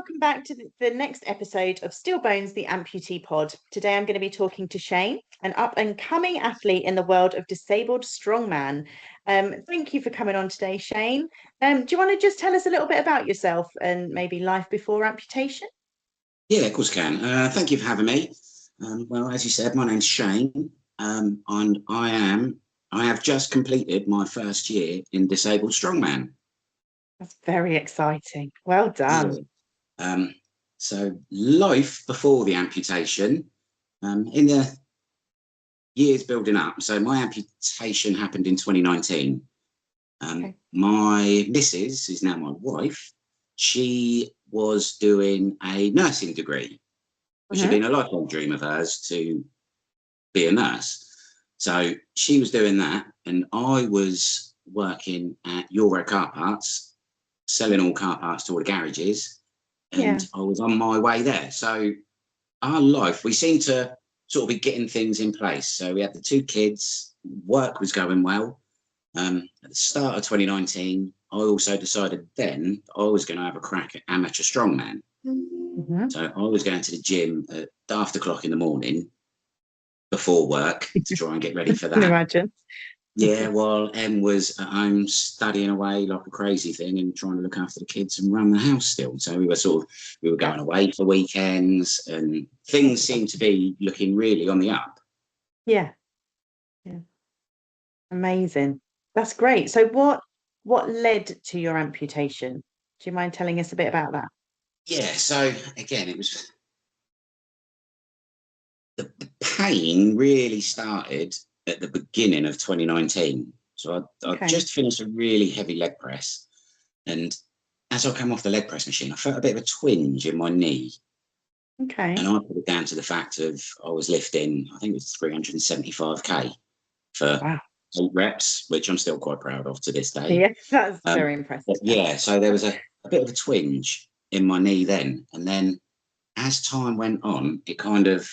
welcome back to the next episode of Still Bones, the Amputee Pod. Today I'm going to be talking to Shane, an up-and-coming athlete in the world of Disabled Strongman. Thank you for coming on today, Shane. Do you want to just tell us a little bit about yourself and maybe life before amputation? Yeah, of course I can. Thank you for having me. Well, as you said, my name's Shane, and I have just completed my first year in Disabled Strongman. That's very exciting. Well done. Yeah. So life before the amputation, in the years building up. So my amputation happened in 2019. Okay. My missus, who's now my wife, she was doing a nursing degree, which had been a lifelong dream of hers to be a nurse. So she was doing that, and I was working at Euro car parts, selling all car parts to all the garages, and I was on my way there. So our life, we seemed to sort of be getting things in place. So we had the 2 kids, work was going well. At the start of 2019, I also decided then I was going to have a crack at amateur strongman. So I was going to the gym at after o'clock in the morning before work to try and get ready for that. Can imagine. Yeah, while Em was at home studying away like a crazy thing and trying to look after the kids and run the house still. So we were going away for weekends, and things seemed to be looking really on the up. Yeah. Amazing. That's great. So what led to your amputation? Do you mind telling us a bit about that? Yeah, so again, it was the pain really started at the beginning of 2019. So I just finished a really heavy leg press, and as I came off the leg press machine, I felt a bit of a twinge in my knee. Okay. And I put it down to the fact of I was lifting, I think it was 375k for 8 reps, which I'm still quite proud of to this day. Yeah, that's very impressive. Yeah, so there was a bit of a twinge in my knee then. And then as time went on, it kind of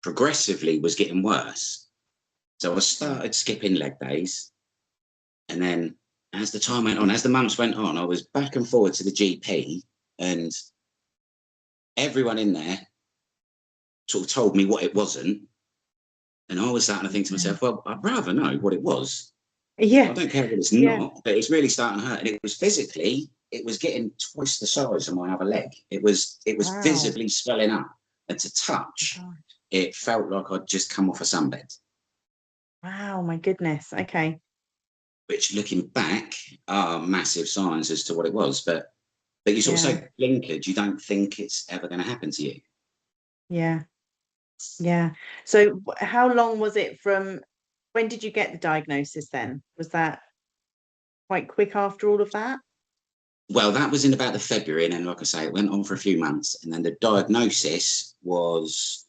progressively was getting worse. So I started skipping leg days. And then as the time went on, as the months went on, I was back and forward to the GP, and everyone in there sort of told me what it wasn't. And I was starting to think to myself, well, I'd rather know what it was. Yeah. I don't care what it's not, but it's really starting to hurt. And it was physically, it was getting twice the size of my other leg. It was visibly swelling up. And to touch, it felt like I'd just come off a sunbed. Wow, my goodness. Okay. Which, looking back, are massive signs as to what it was. But you sort of so blinkered, you don't think it's ever going to happen to you. Yeah. Yeah. So how long was it from, when did you get the diagnosis then? Was that quite quick after all of that? Well, that was in about the February, and then, like I say, it went on for a few months, and then the diagnosis was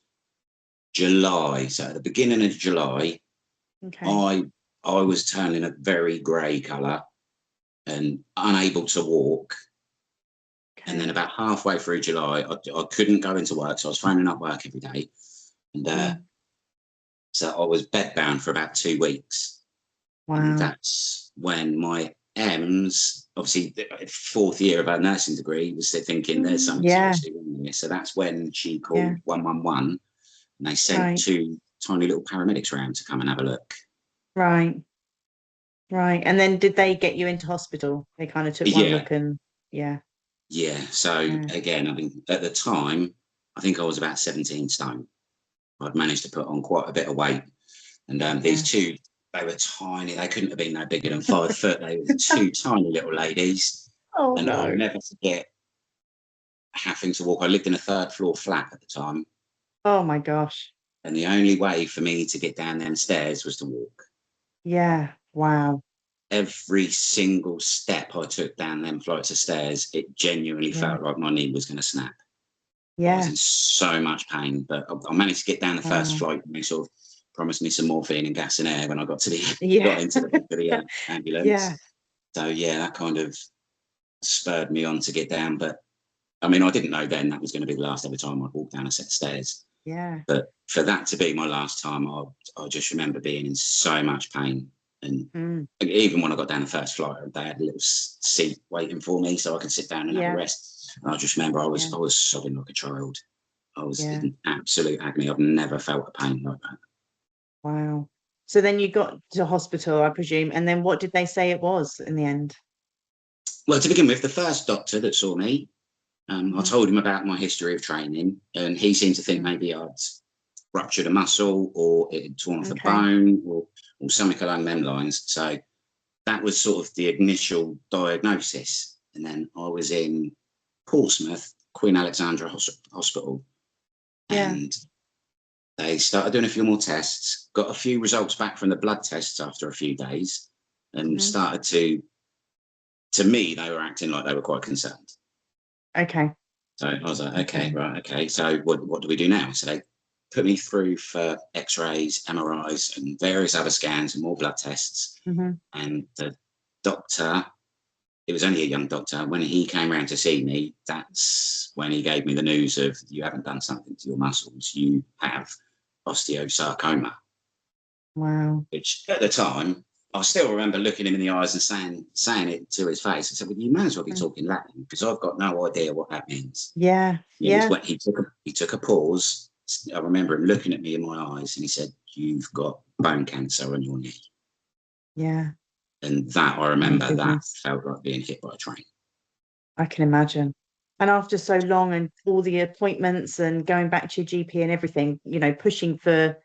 July. So at the beginning of July, I was turning a very grey colour and unable to walk. And then about halfway through July, I couldn't go into work, so I was phoning up work every day. And so I was bedbound for about 2 weeks. Wow. And that's when my M's, obviously, the 4th year of her nursing degree, was thinking there's something seriously wrong here. So that's when she called 111, and they sent 2 tiny little paramedics around to come and have a look. Right. And then did they get you into hospital? They kind of took one look and So again, I mean, at the time, I think I was about 17 stone. I'd managed to put on quite a bit of weight. And these 2, they were tiny. They couldn't have been no bigger than 5 foot. They were 2 tiny little ladies. Oh, and I'll never forget having to walk. I lived in a 3rd floor flat at the time. Oh my gosh. And the only way for me to get down them stairs was to walk. Yeah. Wow. Every single step I took down them flights of stairs, it genuinely felt like my knee was going to snap. I was in so much pain, but I managed to get down the first flight, and they sort of promised me some morphine and gas and air when I got to got into the ambulance. So that kind of spurred me on to get down. But I mean, I didn't know then that was going to be the last ever time I'd walk down a set of stairs. Yeah. But for that to be my last time, I just remember being in so much pain. And even when I got down the first flight, they had a little seat waiting for me so I could sit down and have a rest. I just remember I was Yeah. I was sobbing like a child. I was Yeah. in absolute agony. I've never felt a pain like that. Wow. So then you got to hospital, I presume, and then what did they say it was in the end? Well, to begin with, the first doctor that saw me, I Mhm. told him about my history of training, and he seemed to think Mm. maybe I'd ruptured a muscle or it had torn off a Okay. bone or something along them lines. So that was sort of the initial diagnosis. And then I was in Portsmouth, Queen Alexandra Hospital, Yeah. and they started doing a few more tests, got a few results back from the blood tests after a few days, and Mhm. started to me, they were acting like they were quite concerned. Okay. So I was like, okay, Okay. right, okay. So what do we do now? So they put me through for X-rays, MRIs, and various other scans and more blood tests. Mhm. And the doctor, it was only a young doctor, when he came around to see me, that's when he gave me the news of you haven't done something to your muscles. You have osteosarcoma, Wow. which at the time, I still remember looking him in the eyes and saying it to his face. I said, well, you may as well be Mm. talking Latin because I've got no idea what that means. Yeah. It was Yeah. when he took a pause. I remember him looking at me in my eyes and he said, you've got bone cancer on your knee. Yeah. And that, I My remember that goodness. felt like being hit by a train. I can imagine. And after so long and all the appointments and going back to your GP and everything, pushing for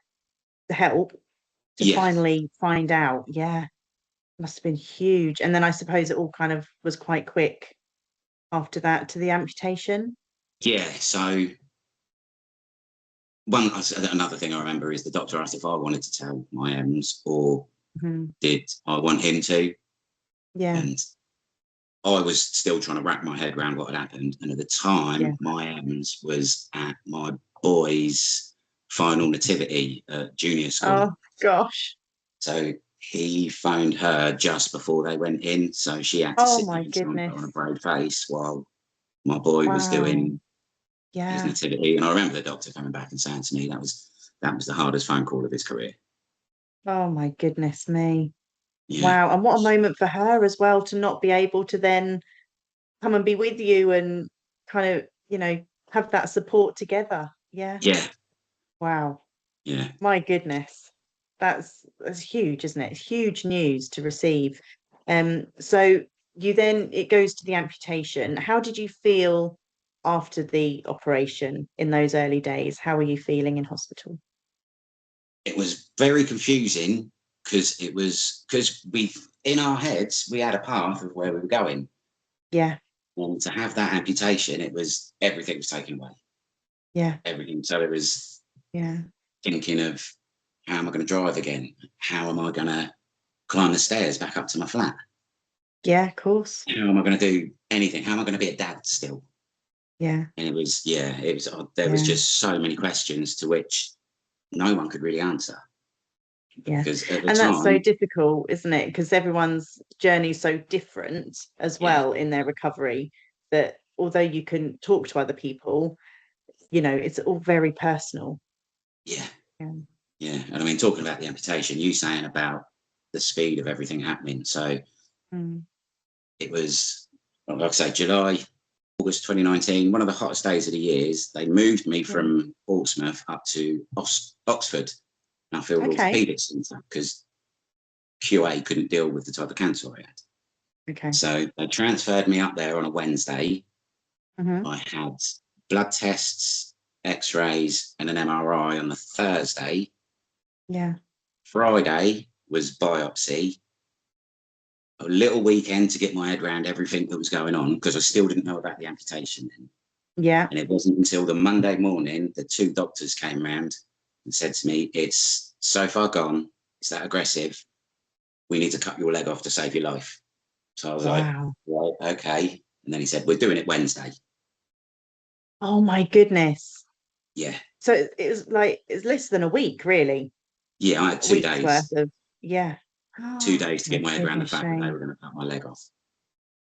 the help to Yeah. finally find out. Yeah. Must have been huge. And then I suppose it all kind of was quite quick after that to the amputation. Yeah. So another thing I remember is the doctor asked if I wanted to tell my M's or Mhm. did I want him to? Yeah. And I was still trying to wrap my head around what had happened. And at the Yeah. time, my M's was at my boy's final nativity at junior school. Oh gosh. So he phoned her just before they went in. So she had to Oh sit there my and try and put on a goodness. brave face while my boy was Wow. doing his Yeah. nativity. And I remember the doctor coming back and saying to me that was the hardest phone call of his career. Oh my goodness me. Yeah. Wow. And what a moment for her as well to not be able to then come and be with you and kind of, have that support together. Yeah. Yeah. Wow. Yeah. My goodness. That's huge, isn't it? It's huge news to receive. So it goes to the amputation. How did you feel after the operation in those early days? How were you feeling in hospital? It was very confusing because we in our heads we had a path of where we were going. Yeah. And to have that amputation, everything was taken away. Yeah. Everything. So it was Yeah. thinking of how am I going to drive again? How am I going to climb the stairs back up to my flat? Yeah, of course. How am I going to do anything? How am I going to be a dad still? Yeah. And there was Yeah. just so many questions to which no one could really answer Yeah. because at the And that's so time, difficult, isn't it? Because everyone's journey is so different as yeah, well in their recovery that although you can talk to other people, it's all very personal. yeah, Yeah. yeah. And I mean, talking about the amputation, you saying about the speed of everything happening. So Mm. it was, like I say, July, August 2019, one of the hottest days of the years. They moved me Yeah. from Portsmouth up to Oxford, Nuffield Okay. Orthopaedic Centre, because QA couldn't deal with the type of cancer I had. Okay. So they transferred me up there on a Wednesday. Hmm. I had blood tests, X-rays, and an MRI on the Thursday. Yeah. Friday was biopsy. A little weekend to get my head around everything that was going on because I still didn't know about the amputation then. Yeah. And it wasn't until the Monday morning the two doctors came round and said to me, it's so far gone, it's that aggressive, we need to cut your leg off to save your life. So I was like, Wow. right, okay. And then he said, we're doing it Wednesday. Oh my goodness. Yeah. So it was like it's less than a week, really. Yeah, I had A week's worth of yeah. two Oh days to get my my head around the goodness, fact that they Shane. were going to cut my leg off.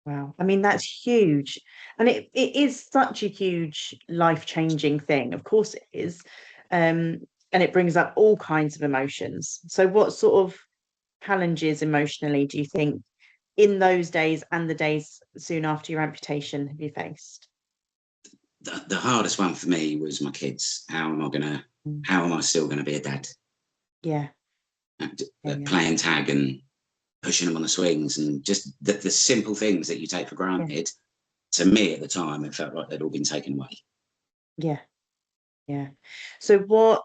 Wow. I mean, that's huge. And it is such a huge life-changing thing. Of course it is. Um, and it brings up all kinds of emotions. So what sort of challenges emotionally do you think in those days and the days soon after your amputation have you faced? the hardest one for me was my kids. How am I still gonna be a dad? Yeah. Playing tag and pushing them on the swings, and just the simple things that you take for granted. To me at the time, it felt like they'd all been taken away. Yeah. Yeah. So what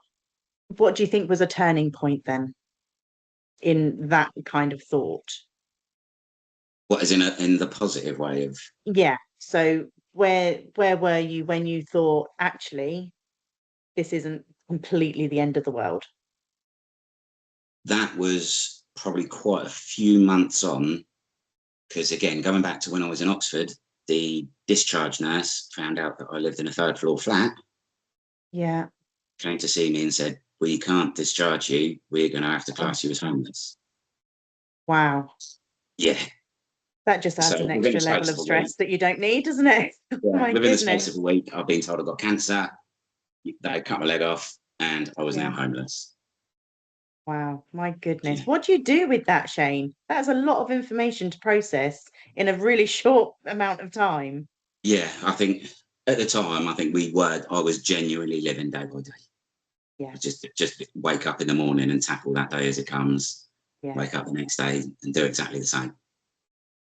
do you think was a turning point then in that kind of thought? What is in the positive way of? Yeah. So where were you when you thought, actually, this isn't completely the end of the world? That was probably quite a few months on, because again, going back to when I was in Oxford, the discharge nurse found out that I lived in a 3rd floor flat. Yeah. Came to see me and said, "We can't discharge you. We're going to have to class you as homeless." Wow. Yeah. That just So adds an within extra the level space of of a stress week, that you don't need, doesn't it? My within the space goodness. of a week, I've been told I've got cancer. They cut my leg off, and I was now Yeah. homeless. Wow. My goodness. Yeah. What do you do with that, Shane? That's a lot of information to process in a really short amount of time. Yeah, I think at the time, I was genuinely living day by day. Yeah. Just wake up in the morning and tackle that day as it comes. Yeah. Wake up the next day and do exactly the same.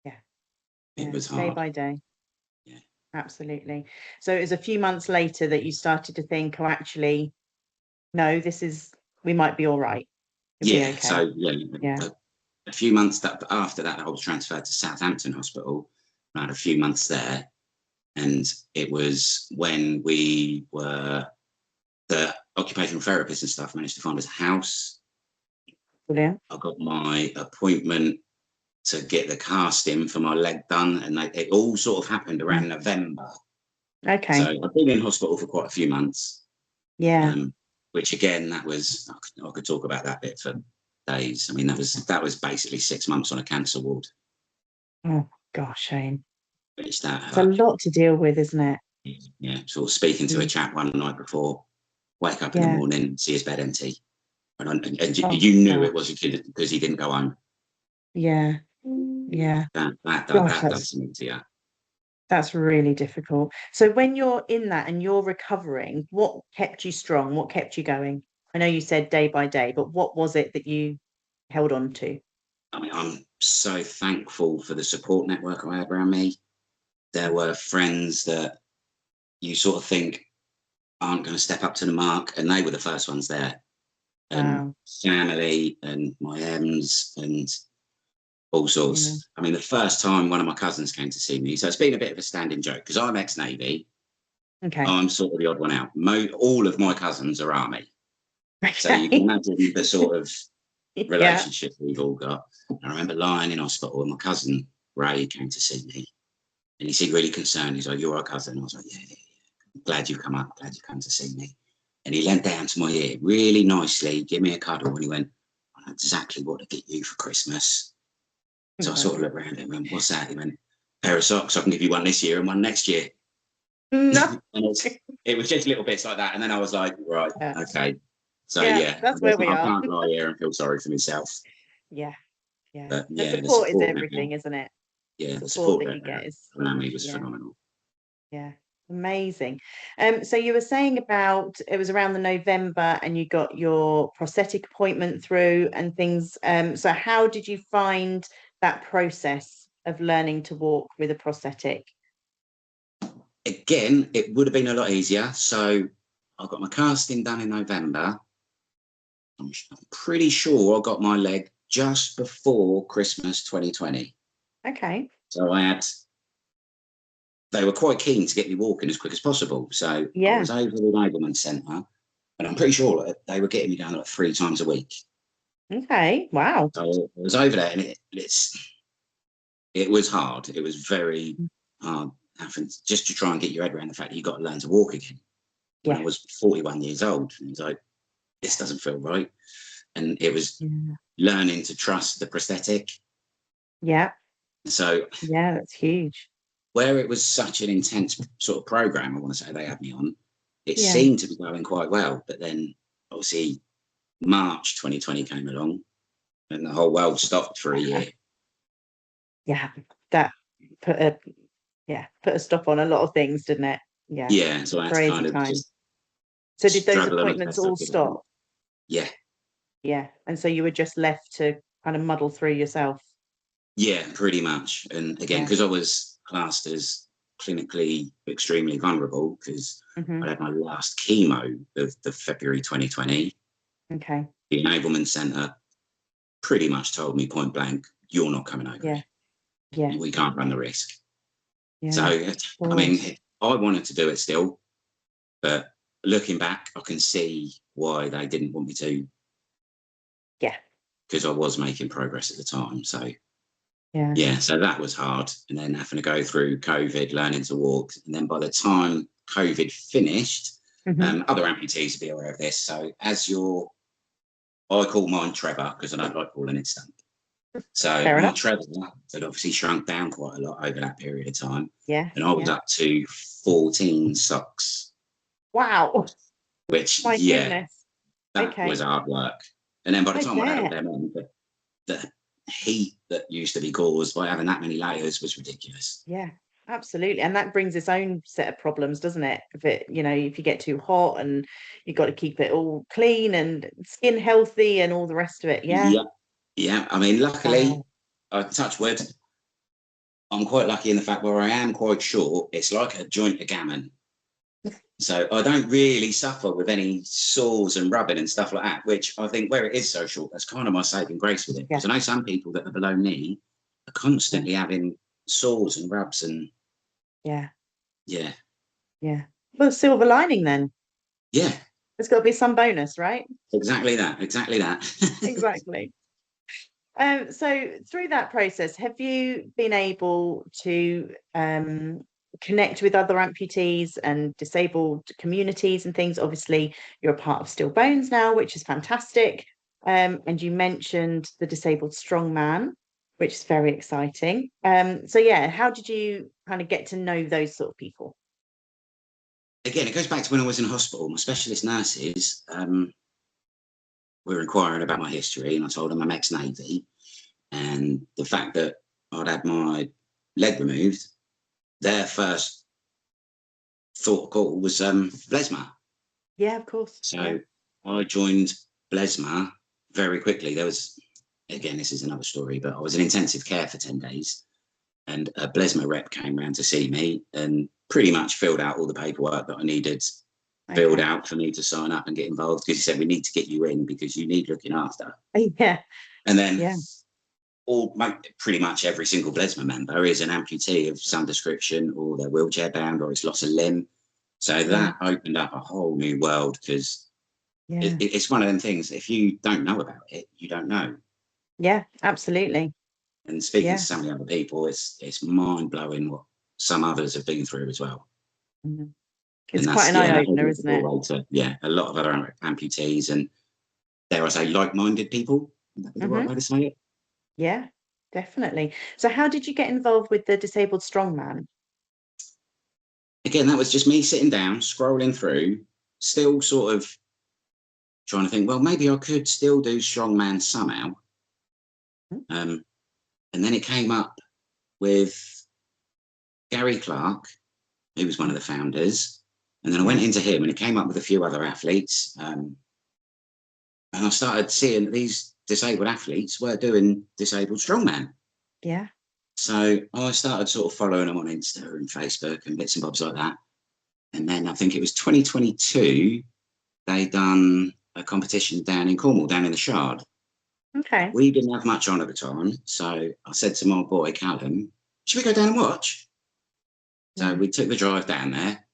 Yeah. It was Day hard. by day. Yeah. Absolutely. So it was a few months later that you started to think, oh, actually, no, we might be all right. It'll be Yeah. okay. So Yeah. a few months after that, I was transferred to Southampton Hospital. I had a few months there, and it was when the occupational therapists and stuff managed to find us a house. Brilliant. I got my appointment to get the casting for my leg done, and it all sort of happened around November. Okay. So I've been in hospital for quite a few months. Yeah. Which again, I could talk about that bit for days. I mean, that was basically 6 months on a cancer ward. Oh gosh, Shane. Which that It's a hurt. lot to deal with, isn't it? Yeah, sort of speaking to a chap one night before, wake up in the Yeah. morning, see his bed empty, and Oh, you knew it gosh. was a kid because he didn't go home. Yeah. Yeah. That Gosh, does something to you. that's really difficult. So when you're in that and you're recovering, what kept you strong? What kept you going? I know you said day by day, but what was it that you held on to? I mean, I'm so thankful for the support network I had around me. There were friends that you sort of think aren't going to step up to the mark, and they were the first ones there. And Wow. family and my M's and all Yeah. sorts. I mean, the first time one of my cousins came to see me, so it's been a bit of a standing joke because I'm ex-Navy. Okay. I'm sort of the odd one out. All of my cousins are Army. So you can Okay. imagine the sort of Yeah. relationship we've all got. I remember lying in hospital and my cousin Ray came to see me and he seemed really concerned. He's like, "You're our cousin." I was like, "Yeah, yeah, yeah. Glad you've come up. Glad you've come to see me." And he leant down to my ear really nicely, gave me a cuddle, and he went, "I know exactly what to get you for Christmas." So I sort of looked around and went, "What's that?" He went, "Pair of socks. I can give you one this year and one next year." No. And it was just little bits like that. And then I was like, right, Yeah. okay. So Yeah, yeah, that's where we I are. can't lie here and feel sorry for myself. Yeah. Yeah. But The yeah, the support is support everything, isn't it? yeah, The the support support that you get is around me was yeah. phenomenal. Yeah, amazing. So you were saying about it was around the November and you got your prosthetic appointment through and things. So how did you find that process of learning to walk with a prosthetic? Again, it would have been a lot easier. So I got my casting done in November. I'm pretty sure I got my leg just before Christmas 2020. Okay. So they were quite keen to get me walking as quick as possible. So I Yeah. was over the enablement centre, and I'm pretty sure that they were getting me down like 3 times a week. Okay. Wow. So I was over there, and it was hard. It was very hard having just to try and get your head around the fact that you got to learn to walk again. When I Yeah. was 41 years old, and it was like, this doesn't feel right. And it was Yeah. learning to trust the prosthetic. Yeah. So Yeah, that's huge. where it was such an intense sort of program, I want to say they had me on, it Yeah. seemed to be going quite well. But then obviously March 2020 came along and the whole world stopped for a year. Yeah. That put a put a stop on a lot of things, didn't it? Yeah, so I had to crazy kind of time. just So did those struggle on as appointments best I all could. stop? Yeah, Yeah. And so you were just left to kind of muddle through yourself. yeah, pretty much. And again, Yeah. because I was classed as clinically extremely vulnerable, because Hmm. I had my last chemo of the February 2020, Okay. the enablement centre pretty much told me point blank, "You're not coming over Yeah. Yeah. here. We can't run the risk." So, Yeah. I God. mean, I wanted to do it still, but looking back, I can see why they didn't want me to, Yeah. because I was making progress at the time. So, Yeah. yeah, so that was hard. And then having to go through COVID, learning to walk. And then by the time COVID finished, Hmm. other amputees will be aware of this. So, I call mine Trevor because I don't like calling it Stump. So, Fair my enough. Trevor had obviously shrunk down quite a lot over that period of time. Yeah. And I was Yeah. up to 14 socks, Wow. which, My yeah, goodness. that was Okay. hard work. And then by the I time I'd had all bet. them on, the heat that used to be caused by having that many layers was ridiculous. Yeah, absolutely. And that brings its own set of problems, doesn't it? If it, if you get too hot and you've got to keep it all clean and skin healthy and all the rest of it. Yeah. Yeah, yeah. I mean, luckily, Wow. I touch wood. I'm quite lucky in the fact where I am quite short. It's like a joint of gammon. So I don't really suffer with any sores and rubbing and stuff like that, which I think where it is so short, that's kind of my saving grace with it. Yeah. Because I know some people that are below knee are Yeah. constantly having sores and rubs and Yeah. yeah, Yeah. Well, silver lining then. yeah, There's got to be some bonus, right? exactly that, exactly that. Exactly. So through that process, have you been able to connect with other amputees and disabled communities and things? Obviously, you're a part of Still Bones now, which is fantastic. And you mentioned the Disabled Strongman, which is very exciting. So yeah, how did you kind of get to know those sort of people? Again, it goes back to when I was in hospital. My specialist nurses were inquiring about my history, and I told them I'm ex-Navy, and the fact that I'd had my leg removed. Their first thought call was Blesma. Yeah, of course. Yeah. So I joined Blesma very quickly. There was, again, this is another story, but I was in intensive care for 10 days, and a Blesma rep came round to see me and pretty much filled out all the paperwork that I needed filled Okay. out for me to sign up and get involved, because he said, we need to get you in because you need looking after. Yeah. And then Yeah. pretty much every single Blesma member is an amputee of some description, or they're wheelchair bound, or it's lost a limb. So Yeah. that opened up a whole new world, because Yeah. it's one of them things. If you don't know about it, you don't know. Yeah. Absolutely. And speaking to Yeah. so many other people, it's mind blowing what some others have been through as well. Mhm. And It's quite that's, an yeah, eye that opener, opens the isn't it? doorway to, yeah, a lot of other amputees and, dare I say, like minded people. Would that be the right Hmm. way to say it? Yeah, definitely. So how did you get involved with the Disabled Strongman? Again, that was just me sitting down, scrolling through, still sort of trying to think, well, maybe I could still do strongman somehow. Hmm. Um, and then it came up with Gary Clark, who was one of the founders. And then I went Yeah, into him, and it came up with a few other athletes. And I started seeing that these disabled athletes were doing disabled strongman. yeah, So I started sort of following them on Insta and Facebook and bits and bobs like that. And then I think it was 2022, they done a competition down in Cornwall, down in the Shard. okay. We didn't have much on at the time. So I said to my boy, Callum, should we go down and watch? So Yeah. we took the drive down there,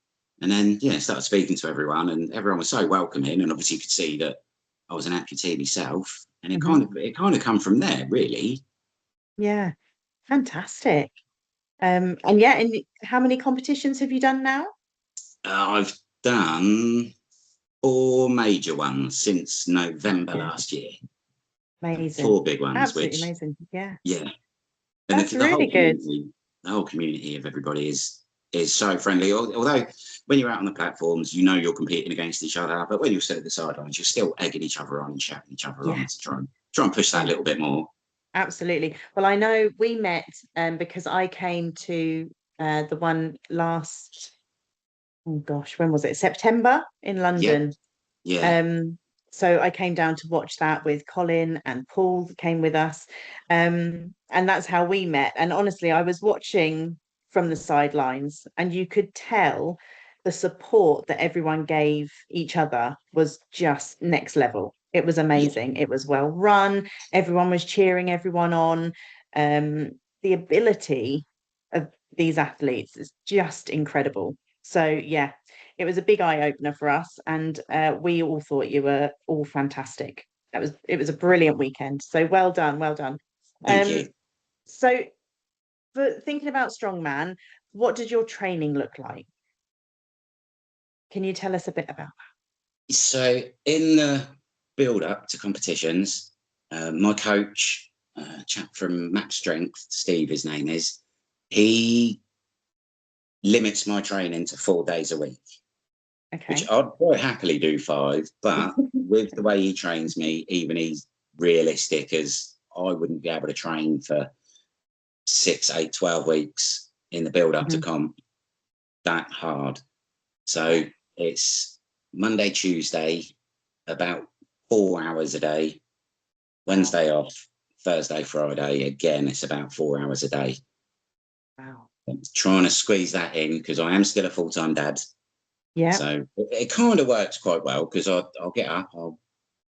and then, yeah, started speaking to everyone, and everyone was so welcoming. And obviously you could see that I was an amputee myself. And Hmm. it kind of come from there, really. Yeah, fantastic. And yeah, and how many competitions have you done now? I've done 4 major ones since November Yeah, last year. amazing. 4 big ones, Absolutely which, amazing. Yeah, yeah, and that's the really whole good. community, of everybody is so friendly. Although when you're out on the platforms, you know you're competing against each other, but when you're still at the sidelines, you're still egging each other on and shouting each other Yeah, on to try and push that a yeah, little bit more. absolutely. Well, I know we met because I came to the one last oh gosh, when was it? September in Yeah, London. yeah, Um, so I came down to watch that with Colin, and Paul came with us. And that's how we met. And honestly, I was watching from the sidelines, and you could tell the support that everyone gave each other was just next level. It was yeah, amazing. It was well run. Everyone was cheering everyone on. Um, the ability of these athletes is just incredible. So yeah, it was a big eye opener for us, and we all thought you were all fantastic. It was a brilliant weekend. So well done, well done. thank Um, you. so for thinking about strongman, what did your training look like? Can you tell us a bit about So in the build up to competitions, my coach, chap from Map Strength, Steve, his name is, he limits my training to 4 days a week, that? which Okay. I'd quite happily do 5, but with the way he trains me, even he's realistic as I wouldn't be able to train for 6, 8, 12 weeks in the build up to Mhm. comp that hard. So Yeah. it's Monday, Tuesday, about 4 hours a day, Wow. Wednesday off, Thursday, Friday, again, it's about 4 hours a day. Wow. I'm trying to squeeze that in because I am still a full time dad. Yeah. So it kind of works quite well because I'll get up, I'll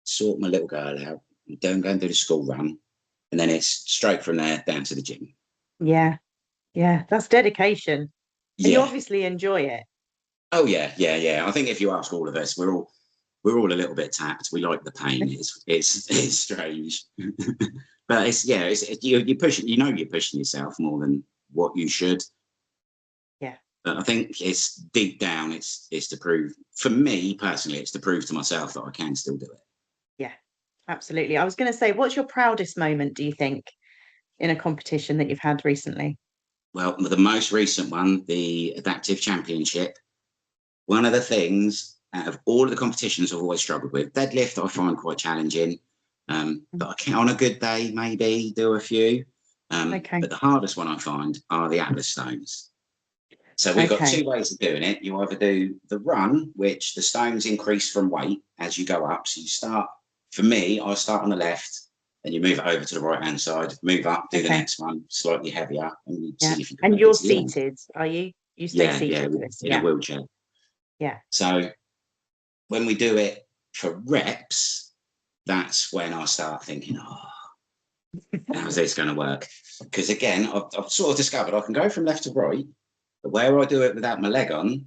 sort my little girl out, don't go and do the school run, and then it's straight from there down to the gym. Yeah. Yeah. That's dedication. And you Yeah. obviously enjoy it. Oh yeah, yeah, yeah. I think if you ask all of us, we're all a little bit tapped. We like the pain. It's strange, but you're pushing. You know, you're pushing yourself more than what you should. Yeah. But I think it's deep down. It's to prove for me personally. It's to prove to myself that I can still do it. Yeah. Absolutely. I was going to say, what's your proudest moment, do you think, in a competition that you've had recently? Well, the most recent one, the Adaptive Championship. One of the things out of all of the competitions I've always struggled with, deadlift I find quite challenging. But I can on a good day maybe do a few. Okay. But the hardest one I find are the Atlas stones. So we've got Okay. 2 ways of doing it. You either do the run, which the stones increase from weight as you go up. So you start, for me, I start on the left, then you move it over to the right hand side, move up, do the Okay. next one, slightly heavier, and you Yeah. see if you can And make it you're to the end. seated, are you? You stay Yeah, yeah, seated for this. in a Yeah. wheelchair. Yeah. So when we do it for reps, that's when I start thinking, oh, how's this going to work? Because again, I've sort of discovered I can go from left to right, but where I do it without my leg on,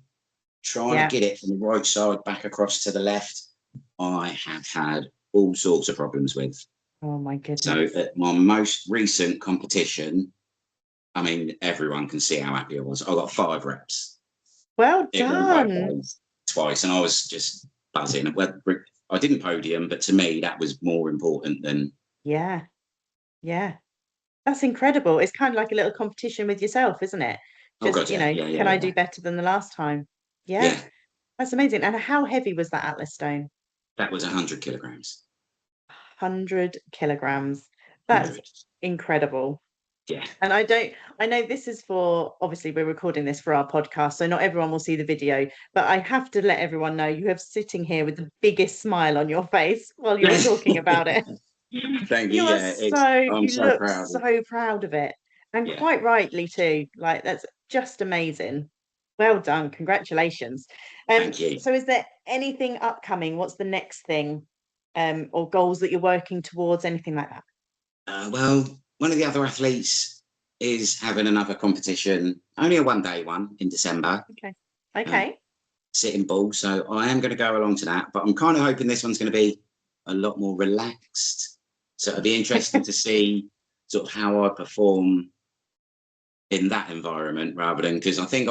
trying to Yeah. get it from the right side back across to the left, I have had all sorts of problems with. Oh my So goodness. at my most recent competition, I mean, everyone can see how happy I was. I got 5 reps. Well It went both done. ways twice, and I was just buzzing. Well, I didn't podium, but to me, that was more important than. Yeah. Yeah. That's incredible. It's kind of like a little competition with yourself, isn't it? Oh Just, god, yeah, yeah, yeah, can I yeah, do better than the last time? Yeah. yeah. That's amazing. And how heavy was that Atlas stone? That was 100 kilograms. 100 kilograms. That's 100. incredible. Yeah. And I know this is for, obviously, we're recording this for our podcast, so not everyone will see the video, but I have to let everyone know you have sitting here with the biggest smile on your face while you're talking about it. Thank you. You are Yeah, I'm you so look proud of. so proud of it. And Yeah. quite rightly too. Like that's just amazing. Well done. Congratulations. Thank you. So is there anything upcoming? What's the next thing? Or goals that you're working towards, anything like that? Well, one of the other athletes is having another competition, only a 1 day one in December, Okay. um, Okay. sitting bull. So I am going to go along to that, but I'm kind of hoping this one's going to be a lot more relaxed. So it'll be interesting to see sort of how I perform in that environment rather than because I think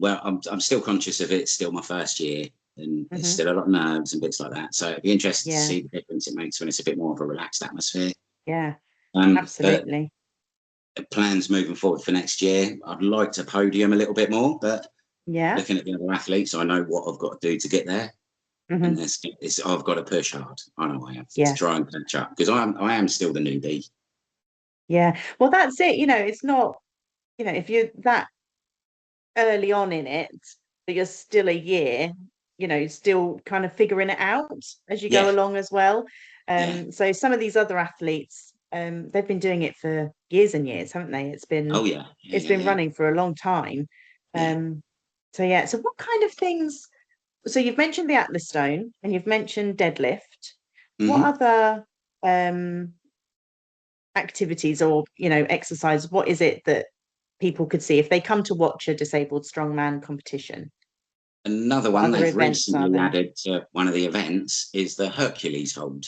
I'm still conscious of it. It's still my first year and there's Hmm. still a lot of nerves and bits like that. So it'd be interesting to Yeah. see the difference it makes when it's a bit more of a relaxed atmosphere. Yeah. But Absolutely. plans moving forward for next year, I'd like to podium a little bit more, but Yeah. looking at the other athletes, I know what I've got to do to get there. And Hmm. I've got to push hard. I know I have to Yeah. try and catch up because I am still the newbie. Yeah. Well, that's it. It's not, if you're that early on in it, but you're still a year, still kind of figuring it out as you go Yeah, along as well. yeah. So some of these other athletes, they've been doing it for years and years, haven't they? Oh yeah, yeah, It's yeah, been yeah, running for a long time. yeah. So yeah, so what kind of things? So you've mentioned the Atlas Stone and you've mentioned deadlift. What Hmm. other activities or exercise? What is it that people could see if they come to watch a disabled strongman competition? Another What one other they've events are recently there? added to one of the events is the Hercules hold.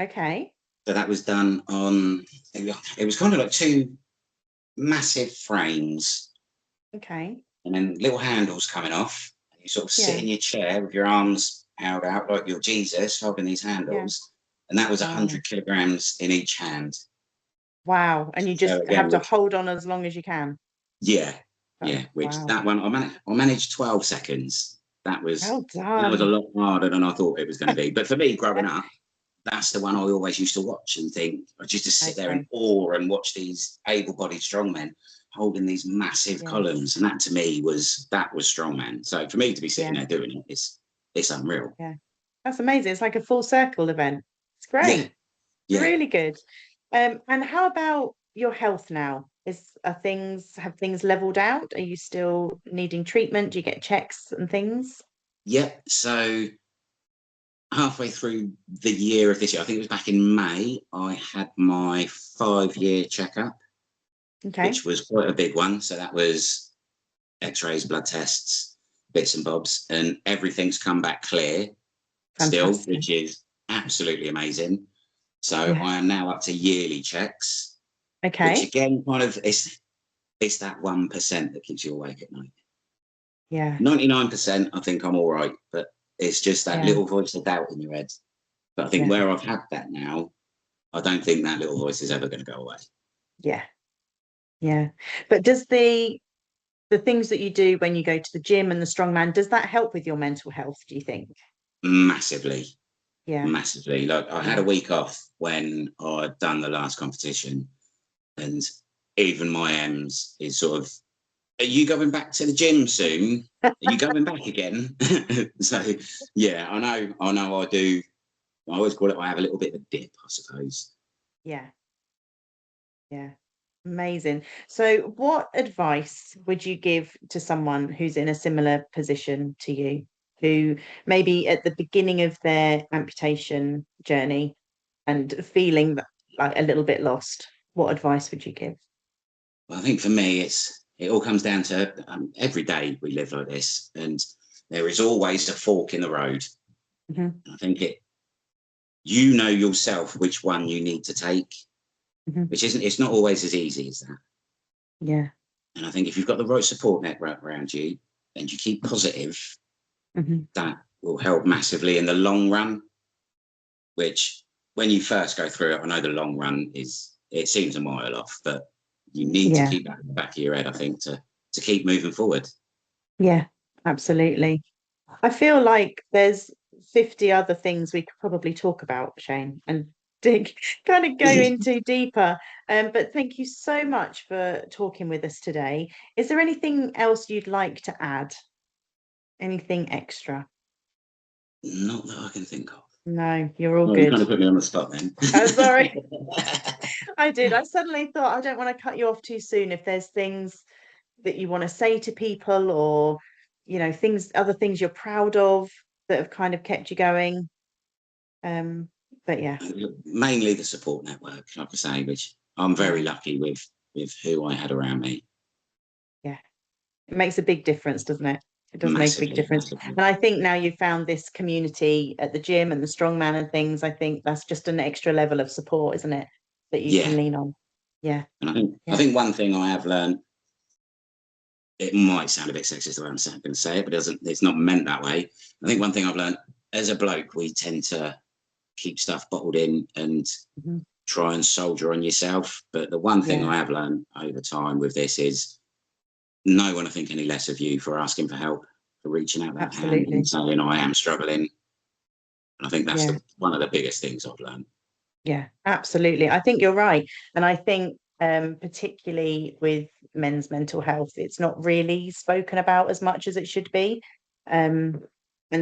Okay. So that was done on. It was kind of like two massive frames, Okay. and then little handles coming off. You sort of sit Yeah. in your chair with your arms held out like you're Jesus, holding these Yeah. handles, and that was Wow. 100 kilograms in each hand. Wow. And you So just have again, to which hold on as long as you can. yeah, Oh, yeah, which wow. that one I managed 12 seconds. Well That was a done. lot harder than I thought it was going to be. But for me, growing Yeah. up, that's the one I always used to watch and think, I just to sit there in Okay. awe and watch these able-bodied strongmen holding these massive Yeah. columns, and that to me was strongman. So for me to be sitting Yeah. there doing it, it's unreal. Yeah. That's amazing. It's like a full circle event. It's Yeah, great. yeah, Really good. And how about your health now? Have things leveled out? Are you still needing treatment? Do you get checks and things? yeah. So halfway through the year of this year, I think it was back in May, I had my 5-year checkup, Okay. which was quite a big one. So that was X-rays, blood tests, bits and bobs, and everything's come back clear still, Fantastic. which is absolutely amazing. So Yeah. I am now up to yearly checks, which Okay. again, kind of it's that 1% that keeps you awake at night. Yeah. 99%, I think I'm all right, but it's just that Yeah. little voice of doubt in your head. But I think Yeah. where I've had that now, I don't think that little voice is ever going to go away. Yeah. Yeah. But does the things that you do when you go to the gym and the strongman, does that help with your mental health, do you think? Massively, Yeah. massively. Like I had Yeah. a week off when I'd done the last competition, and even my M's is sort of, are you going back to the gym soon? Are you going back again? So yeah, I know I do. I always call it, I have a little bit of a dip, I suppose. Yeah. Yeah. Amazing. So, what advice would you give to someone who's in a similar position to you, who maybe at the beginning of their amputation journey and feeling like a little bit lost? What advice would you give? Well, I think for me, it all comes down to every day we live like this, and there is always a fork in the road. Hmm. I think you know yourself which one you need to take, Hmm. which isn't, it's not always as easy as that. Yeah. And I think if you've got the right support network around you and you keep positive, Hmm. that will help massively in the long run. Which, when you first go through it, I know the long run it seems a mile off, but you need to Yeah. keep that in the back of your head, I think, to keep moving forward. Yeah. Absolutely. I feel like there's 50 other things we could probably talk about, Shane, and dig kind of go into deeper. But thank you so much for talking with us today. Is there anything else you'd like to add? Anything extra? Not that I can think of. No, you're all Oh, you good. kind of put me on the spot then. I'm sorry. I did. I suddenly thought I don't want to cut you off too soon. If there's things that you want to say to people or, other things you're proud of that have kind of kept you going. Um, but yeah. Mainly the support network, like I say, which I'm very Yeah. lucky with who I had around me. Yeah. It makes a big difference, doesn't it? It does make a big Massively, difference. massively. And I think now you've found this community at the gym and the strongman and things, I think that's just an extra level of support, isn't it? That you can Yeah. lean on. Yeah. And I Yeah. think one thing I have learned, it might sound a bit sexist the way I'm going to say it, but it's not meant that way. I think one thing I've learned, as a bloke, we tend to keep stuff bottled in and Mhm. try and soldier on yourself. But the one thing Yeah. I have learned over time with this is no one to think any less of you for asking for help, for reaching out that hand and Absolutely. saying, I am struggling. And I think that's Yeah. one of the biggest things I've learned. Yeah. Absolutely. I think you're right. And I think particularly with men's mental health. It's not really spoken about as much as it should be. And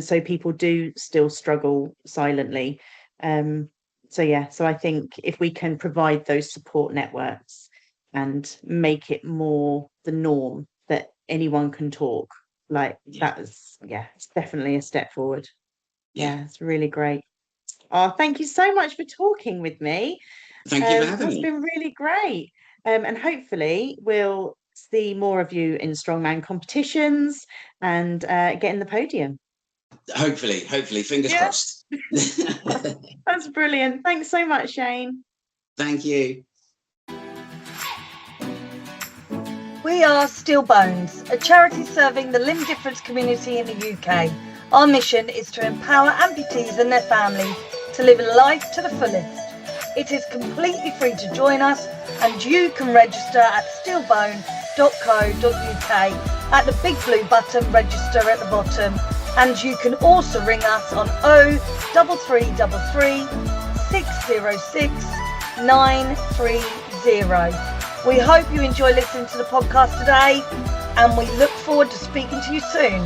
so people do still struggle silently. So I think if we can provide those support networks and make it more the norm that anyone can talk, it's definitely a step forward. Yeah, it's really great. Oh, thank you so much for talking with me. Thank you for having That's me. been really great. And hopefully we'll see more of you in strongman competitions and get in the podium. Hopefully, fingers crossed. That's brilliant. Thanks so much, Shane. Thank you. We are Steel Bones, a charity serving the limb difference community in the UK. Our mission is to empower amputees and their families to live life to the fullest. It is completely free to join us, and you can register at steelbone.co.uk at the big blue button register at the bottom, and you can also ring us on 03333 606 930. We hope you enjoy listening to the podcast today, and we look forward to speaking to you soon.